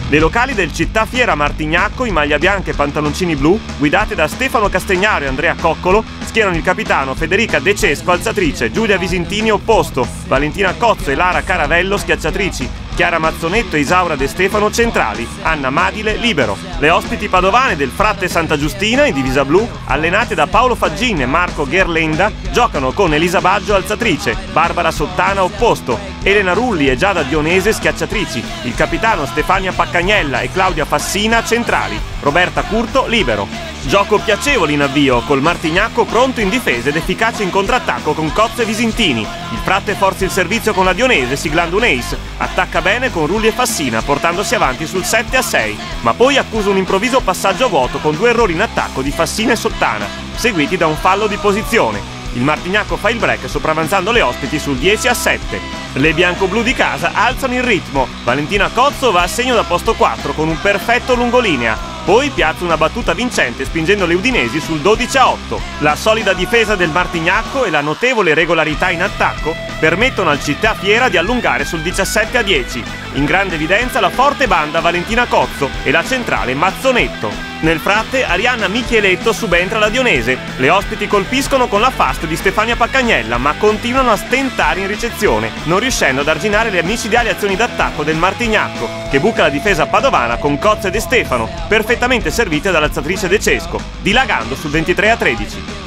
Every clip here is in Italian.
Le locali del Città Fiera Martignacco, in maglia bianca e pantaloncini blu, guidate da Stefano Castagnaro e Andrea Coccolo, schierano il capitano Federica De Cesco alzatrice, Giulia Visintini opposto, Valentina Cozzo e Lara Caravello schiacciatrici, Chiara Mazzonetto e Isaura De Stefano centrali, Anna Madile libero. Le ospiti padovane del Fratte Santa Giustina, in divisa blu, allenate da Paolo Faggin e Marco Gherlenda, giocano con Elisa Baggio alzatrice, Barbara Sottana opposto, Elena Rulli e Giada Dionese schiacciatrici, il capitano Stefania Paccagnella e Claudia Fassina centrali, Roberta Curto libero. Gioco piacevole in avvio, col Martignacco pronto in difesa ed efficace in contrattacco con Cozzo e Visintini. Il Fratte forza il servizio con la Dionese, siglando un ace, attacca bene con Rulli e Fassina, portandosi avanti sul 7-6, ma poi accusa un improvviso passaggio a vuoto con 2 errori in attacco di Fassina e Sottana, seguiti da un fallo di posizione. Il Martignacco fa il break sopravanzando le ospiti sul 10-7. Le bianco-blu di casa alzano il ritmo. Valentina Cozzo va a segno da posto 4 con un perfetto lungolinea. Poi piazza una battuta vincente spingendo le udinesi sul 12-8. La solida difesa del Martignacco e la notevole regolarità in attacco permettono al Città Fiera di allungare sul 17-10. In grande evidenza la forte banda Valentina Cozzo e la centrale Mazzonetto. Nel Fratte Arianna Micheletto subentra la Dionese. Le ospiti colpiscono con la fast di Stefania Paccagnella, ma continuano a stentare in ricezione, non riuscendo ad arginare le micidiali azioni d'attacco del Martignacco, che buca la difesa padovana con Cozzo e De Stefano, perfettamente servite dall'alzatrice De Cesco, dilagando sul 23-13.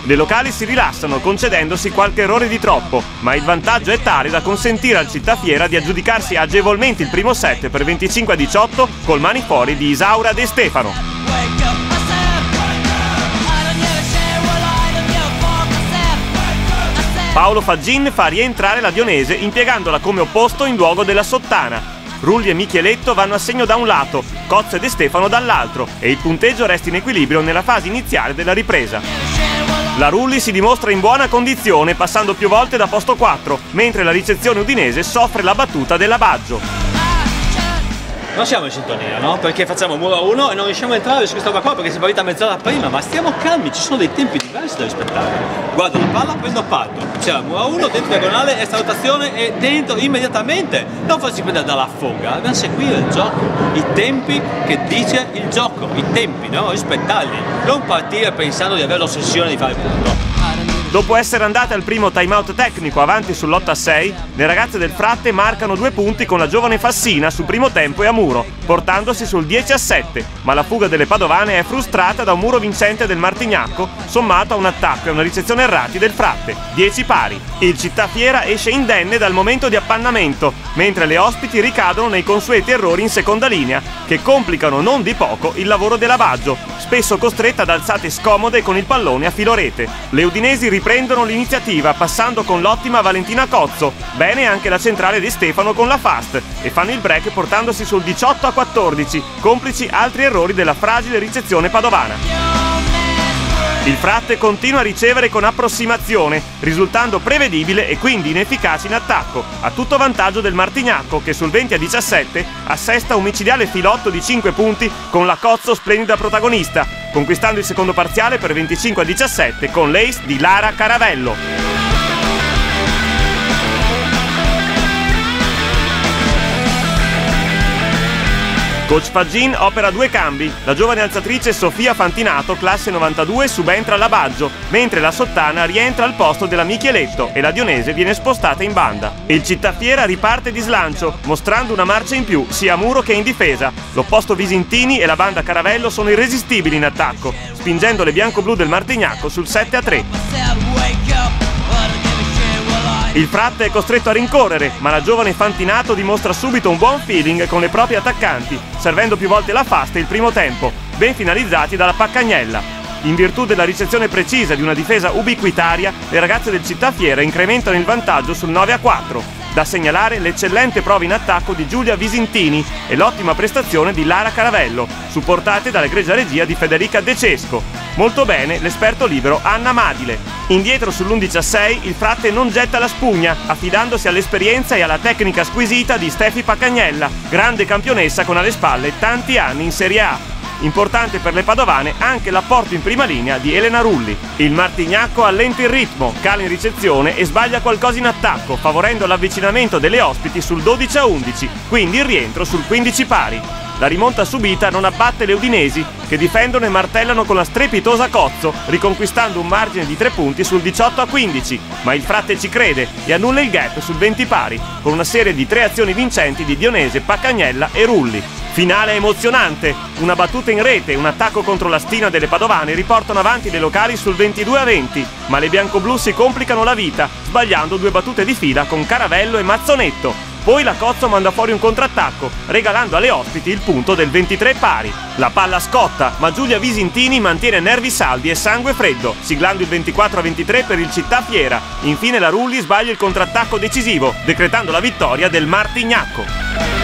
Le locali si rilassano concedendosi qualche errore di troppo, ma il vantaggio è tale da consentire al Città Fiera di aggiudicarsi agevolmente il primo set per 25-18 col mani fuori di Isaura De Stefano. Paolo Faggin fa rientrare la Dionese impiegandola come opposto in luogo della Sottana. Rulli e Micheletto vanno a segno da un lato, Cozzo e De Stefano dall'altro, e il punteggio resta in equilibrio nella fase iniziale della ripresa. La Rulli si dimostra in buona condizione passando più volte da posto 4, mentre la ricezione udinese soffre la battuta della Baggio. Non siamo in sintonia, no? Perché facciamo muro a 1 e non riusciamo a entrare su questa roba qua perché si è partita mezz'ora prima, ma stiamo calmi, ci sono dei tempi diversi da rispettare. Guardo la palla, prendo parto. C'era muro a 1, dentro diagonale, extra rotazione e dentro immediatamente. Non farsi prendere dalla foga, dobbiamo seguire il gioco, i tempi che dice il gioco, i tempi, no? Rispettarli, non partire pensando di avere l'ossessione di fare punto. Dopo essere andate al primo timeout tecnico avanti sull'8-6, le ragazze del Fratte marcano 2 punti con la giovane Fassina su primo tempo e a muro, portandosi sul 10-7, ma la fuga delle padovane è frustrata da un muro vincente del Martignacco, sommato a un attacco e una ricezione errati del Fratte, 10 pari. Il Città Fiera esce indenne dal momento di appannamento, mentre le ospiti ricadono nei consueti errori in seconda linea, che complicano non di poco il lavoro della Baggio, spesso costretta ad alzate scomode con il pallone a filo rete. Le udinesi riprendono l'iniziativa passando con l'ottima Valentina Cozzo, bene anche la centrale di Stefano con la fast, e fanno il break portandosi sul 18-14, complici altri errori della fragile ricezione padovana. Il Fratte continua a ricevere con approssimazione, risultando prevedibile e quindi inefficace in attacco, a tutto vantaggio del Martignacco che sul 20-17 assesta un micidiale filotto di 5 punti con la Cozzo splendida protagonista, conquistando il secondo parziale per 25-17 con l'ace di Lara Caravello. Coach Faggin opera 2 cambi, la giovane alzatrice Sofia Fantinato, classe 92, subentra alla Baggio, mentre la Sottana rientra al posto della Micheletto e la Dionese viene spostata in banda. Il Città Fiera riparte di slancio, mostrando una marcia in più sia a muro che in difesa. L'opposto Visintini e la banda Caravello sono irresistibili in attacco, spingendo le bianco-blu del Martignacco sul 7-3. Il Fratte è costretto a rincorrere, ma la giovane Fantinato dimostra subito un buon feeling con le proprie attaccanti, servendo più volte la fast il primo tempo, ben finalizzati dalla Paccagnella. In virtù della ricezione precisa di una difesa ubiquitaria, le ragazze del Città Fiera incrementano il vantaggio sul 9-4. Da segnalare l'eccellente prova in attacco di Giulia Visintini e l'ottima prestazione di Lara Caravello, supportate dall'egregia regia di Federica De Cesco. Molto bene l'esperto libero Anna Madile. Indietro sull'11-6 il Fratte non getta la spugna, affidandosi all'esperienza e alla tecnica squisita di Stefi Paccagnella, grande campionessa con alle spalle tanti anni in Serie A. Importante per le padovane anche l'apporto in prima linea di Elena Rulli. Il Martignacco allenta il ritmo, cala in ricezione e sbaglia qualcosa in attacco, favorendo l'avvicinamento delle ospiti sul 12-11, quindi il rientro sul 15 pari. La rimonta subita non abbatte le udinesi, che difendono e martellano con la strepitosa Cozzo, riconquistando un margine di 3 punti sul 18-15, ma il Fratte ci crede e annulla il gap sul 20 pari, con una serie di 3 azioni vincenti di Dionese, Paccagnella e Rulli. Finale emozionante, una battuta in rete e un attacco contro la stina delle padovane riportano avanti le locali sul 22-20, ma le biancoblù si complicano la vita, sbagliando 2 battute di fila con Caravello e Mazzonetto. Poi la Cozzo manda fuori un contrattacco, regalando alle ospiti il punto del 23 pari. La palla scotta, ma Giulia Visintini mantiene nervi saldi e sangue freddo, siglando il 24-23 per il Città Fiera. Infine la Rulli sbaglia il contrattacco decisivo, decretando la vittoria del Martignacco.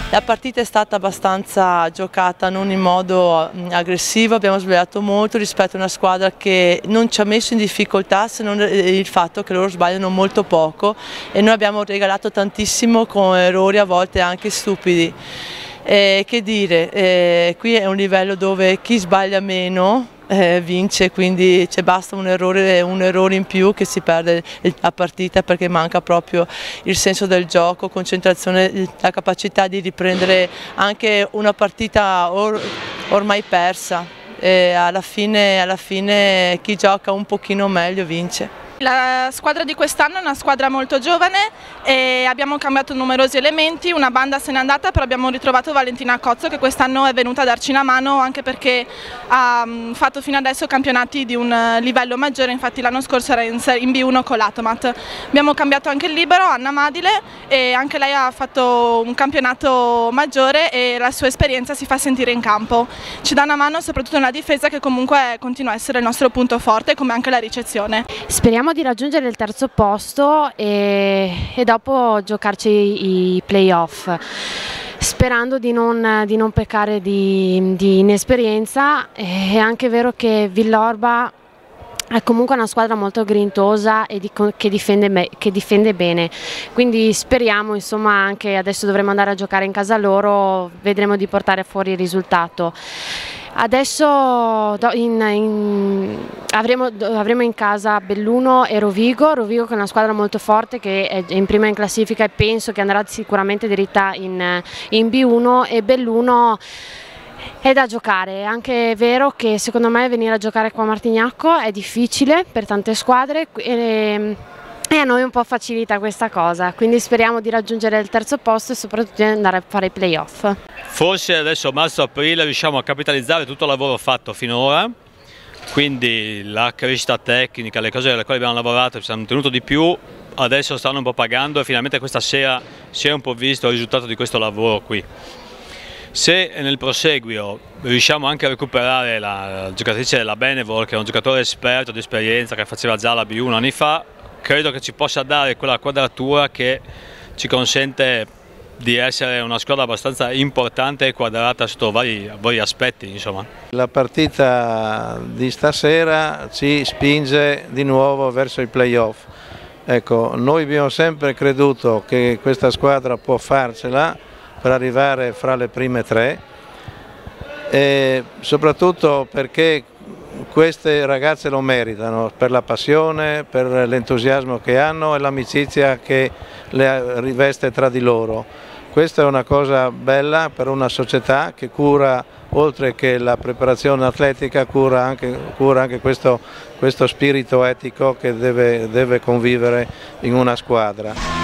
La partita è stata abbastanza giocata, non in modo aggressivo, abbiamo sbagliato molto rispetto a una squadra che non ci ha messo in difficoltà, se non il fatto che loro sbagliano molto poco e noi abbiamo regalato tantissimo con errori a volte anche stupidi. Che dire, qui è un livello dove chi sbaglia meno vince, quindi basta un errore in più che si perde la partita, perché manca proprio il senso del gioco, concentrazione, la capacità di riprendere anche una partita ormai persa. E alla fine chi gioca un pochino meglio vince. La squadra di quest'anno è una squadra molto giovane e abbiamo cambiato numerosi elementi, una banda se n'è andata, però abbiamo ritrovato Valentina Cozzo, che quest'anno è venuta a darci una mano, anche perché ha fatto fino adesso campionati di un livello maggiore, infatti l'anno scorso era in B1 con l'Atomat. Abbiamo cambiato anche il libero, Anna Madile, e anche lei ha fatto un campionato maggiore e la sua esperienza si fa sentire in campo. Ci dà una mano soprattutto nella difesa, che comunque continua a essere il nostro punto forte, come anche la ricezione. Speriamo di raggiungere il terzo posto e dopo giocarci i playoff, sperando di non peccare di inesperienza. È anche vero che Villorba è comunque una squadra molto grintosa e che difende bene, quindi speriamo, insomma, anche adesso dovremo andare a giocare in casa loro, vedremo di portare fuori il risultato. Adesso avremo in casa Belluno e Rovigo che è una squadra molto forte, che è in prima in classifica e penso che andrà sicuramente dritta in B1, e Belluno è da giocare. È anche vero che secondo me venire a giocare qua a Martignacco è difficile per tante squadre e a noi un po' facilita questa cosa, quindi speriamo di raggiungere il terzo posto e soprattutto di andare a fare i playoff. Forse adesso marzo-aprile riusciamo a capitalizzare tutto il lavoro fatto finora, quindi la crescita tecnica, le cose alle quali abbiamo lavorato, ci hanno tenuto di più, adesso stanno un po' pagando e finalmente questa sera si è un po' visto il risultato di questo lavoro qui. Se nel proseguio riusciamo anche a recuperare la giocatrice della Benevol, che è un giocatore esperto di esperienza, che faceva già la B1 anni fa, credo che ci possa dare quella quadratura che ci consente di essere una squadra abbastanza importante e quadrata sotto vari aspetti, insomma. La partita di stasera ci spinge di nuovo verso i playoff. Ecco, noi abbiamo sempre creduto che questa squadra può farcela per arrivare fra le prime 3, e soprattutto perché queste ragazze lo meritano, per la passione, per l'entusiasmo che hanno e l'amicizia che le riveste tra di loro. Questa è una cosa bella per una società che cura, oltre che la preparazione atletica, cura anche questo spirito etico che deve convivere in una squadra.